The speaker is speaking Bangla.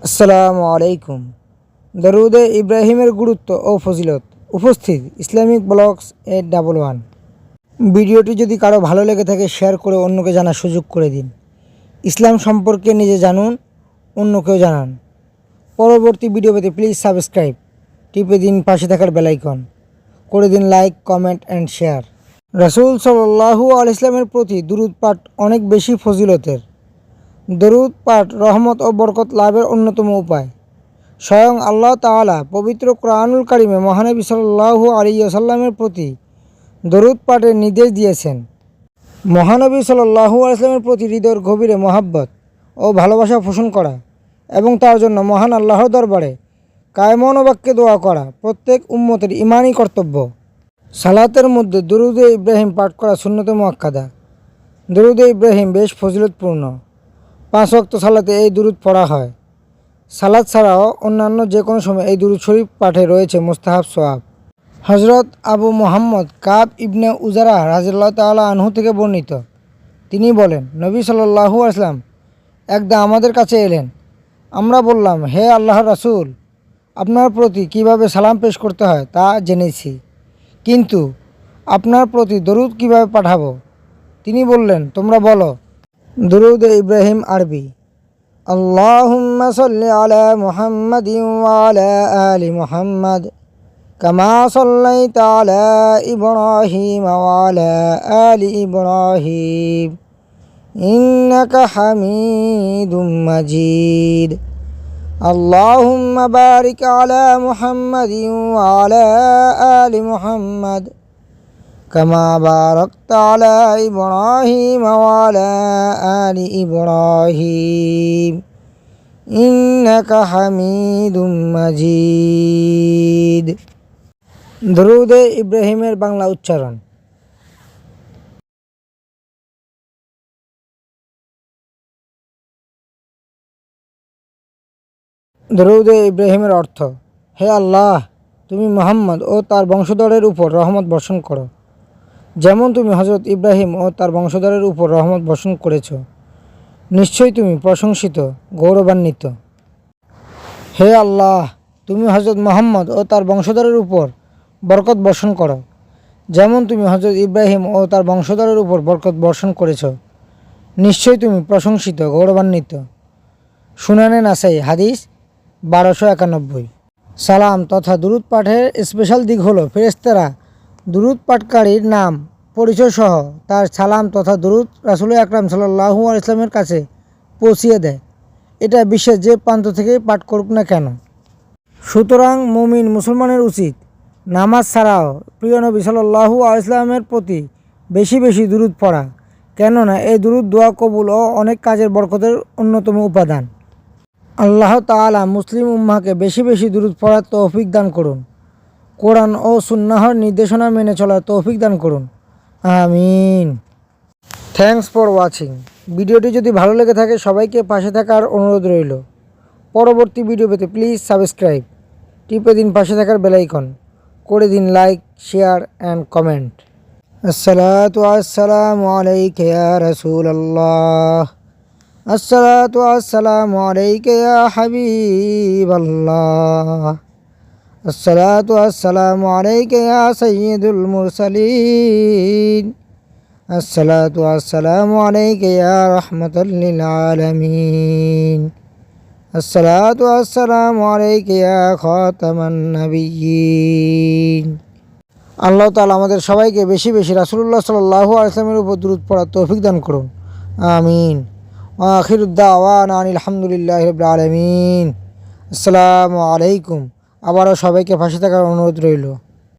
আসসালামু আলাইকুম। দরুদে ইব্রাহিমের গুরুত্ব ও ফজিলত। উপস্থিত ইসলামিক ব্লগস 811। ভিডিওটি যদি কারো ভালো লেগে থাকে শেয়ার করে অন্যকে জানার সুযোগ করে দিন। ইসলাম সম্পর্কে নিজে জানুন, অন্যকেও জানান। পরবর্তী ভিডিও পেতে প্লিজ সাবস্ক্রাইব, টিপে দিন পাশে থাকার বেল আইকন, করে দিন লাইক, কমেন্ট অ্যান্ড শেয়ার। রাসূল সাল্লাল্লাহু আলাইহি ওয়াসাল্লামের প্রতি দুরূদ পাঠ অনেক বেশি ফজিলতের। দরুদ পাঠ রহমত ও বরকত লাভের অন্যতম উপায়। স্বয়ং আল্লাহ তাআলা পবিত্র কোরআনুল কারিমে মহানবী সাল্লাল্লাহু আলাইহি ওয়াসাল্লামের প্রতি দরুদ পাঠের নির্দেশ দিয়েছেন। মহানবী সাল্লাল্লাহু আলাইহি ওয়াসাল্লামের প্রতি হৃদয়ের গভীরে মহাব্বত ও ভালোবাসা পোষণ করা এবং তার জন্য মহান আল্লাহর দরবারে কায়মন বাক্যে দোয়া করা প্রত্যেক উম্মতের ঈমানী কর্তব্য। সালাতের মধ্যে দরুদে ইব্রাহিম পাঠ করা সুন্নতে মুআক্কাদা। দরুদে ইব্রাহিম বেশ ফজিলতপূর্ণ। 5 ওয়াক্ত সালাতে এই দুরূদ পড়া হয়। সালাত ছাড়াও অন্যান্য যে কোনো সময় এই দুরূদ শরীফ পাঠে রয়েছে মুস্তাহাব সওয়াব। হযরত আবু মুহাম্মদ কাব ইবনে উজারা রাদিয়াল্লাহু তাআলা আনহু থেকে বর্ণিত, তিনি বলেন, নবী সাল্লাল্লাহু আলাইহি ওয়াসাল্লাম একদা আমাদের কাছে এলেন। আমরা বললাম, হে আল্লাহর রাসূল, আপনার প্রতি কিভাবে সালাম পেশ করতে হয় তা জেনেছি, কিন্তু আপনার প্রতি দরুদ কিভাবে পাঠাবো? তিনি বললেন, তোমরা বলো। দরুদে ইব্রাহিম আরবি। আল্লাহুম্মা সাল্লি আলা মুহাম্মাদিন ওয়া আলা আলি মুহাম্মাদ কামা সাল্লাইতা আলা ইব্রাহিম ওয়া আলা আলি ইব্রাহিম ইন্নাকা হামিদুম মাজিদ। আল্লাহুম্মা বারিক আলা মুহাম্মাদিন ওয়া আলা আলি মুহাম্মাদ কামা বারাকতা আলা ইব্রাহিম ওয়া আলা আলি ইব্রাহিম ইন্নাকা হামিদুম মাজিদ। দরুদে ইব্রাহিমের বাংলা উচ্চারণ। দরুদে ইব্রাহিমের অর্থ: হে আল্লাহ, তুমি মুহাম্মদ ও তার বংশধরের উপর রহমত বর্ষণ করো, যেমন তুমি হযরত ইব্রাহিম ও তার বংশধরের উপর রহমত বর্ষণ করেছ। নিশ্চয়ই তুমি প্রশংসিত, গৌরবান্বিত। হে আল্লাহ, তুমি হযরত মুহাম্মদ ও তার বংশধরের উপর বরকত বর্ষণ করো, যেমন তুমি হযরত ইব্রাহিম ও তার বংশধরের উপর বরকত বর্ষণ করেছ। নিশ্চয়ই তুমি প্রশংসিত, গৌরবান্বিত। সুনানে নাসাই হাদিস 1291। সালাম তথা দুরূদ পাঠের স্পেশাল দিক হলো ফেরেশতারা দুরূদ পাঠকারীর নাম পরিচয় সহ তার সালাম তথা দুরূদ রাসূল আকরাম সাল্লাল্লাহু আলাইহি ওয়াসাল্লামের কাছে পৌঁছিয়ে দেয়, এটা বিশ্বের যে প্রান্ত থেকেই পাঠ করুক না কেন। সুতরাং মুমিন মুসলমানের উচিত নামাজ ছাড়াও প্রিয় নবী সাল্লাল্লাহু আলাইহি ওয়াসাল্লামের প্রতি বেশি বেশি দুরূদ পড়া, কেননা এই দুরূদ দোয়া কবুল ও অনেক কাজের বরকতের অন্যতম উপাদান। আল্লাহ তাআলা মুসলিম উম্মাহকে বেশি বেশি দুরূদ পড়ার তৌফিক দান করুন। কোরআন ও সুন্নাহর নির্দেশনা মেনে চলার তৌফিক দান করুন। আমিন। Thanks for watching. ভিডিওটি যদি ভালো লেগে থাকে সবাইকে পাশে থাকার অনুরোধ রইল। পরবর্তী ভিডিও পেতে প্লিজ সাবস্ক্রাইব, টিপে দিন পাশে থাকার বেল আইকন, করে দিন লাইক, শেয়ার অ্যান্ড কমেন্ট। আসসালাতু আসসালামু আলাইকা ইয়া রাসূলাল্লাহ। আসসালাতু আসসালামু আলাইকা ইয়া হাবিবাল্লাহ। আসসালাতু আসসালামু আলাইকা ইয়া সাইয়্যিদুল মুরসালিন। আসসালাতু আসসালামু আলাইকা ইয়া রাহমাতাল লিল আলামিন। আসসালাতু আসসালামু আলাইকা ইয়া খাতামান নাবিয়্যিন। আল্লাহ তাআলা আমাদের সবাইকে বেশি বেশি রাসূলুল্লাহ সাল্লাল্লাহু আলাইহি ওয়াসাল্লামের উপর দুরূদ পড়ার তৌফিক দান করুন। আমিন। ওয়া আখিরুদ দাওয়ানা আনিল হামদুলিল্লাহি রাব্বিল আলামিন। আসসালামু আলাইকুম। আবারও সবাইকে পাশে থাকার অনুরোধ রইল।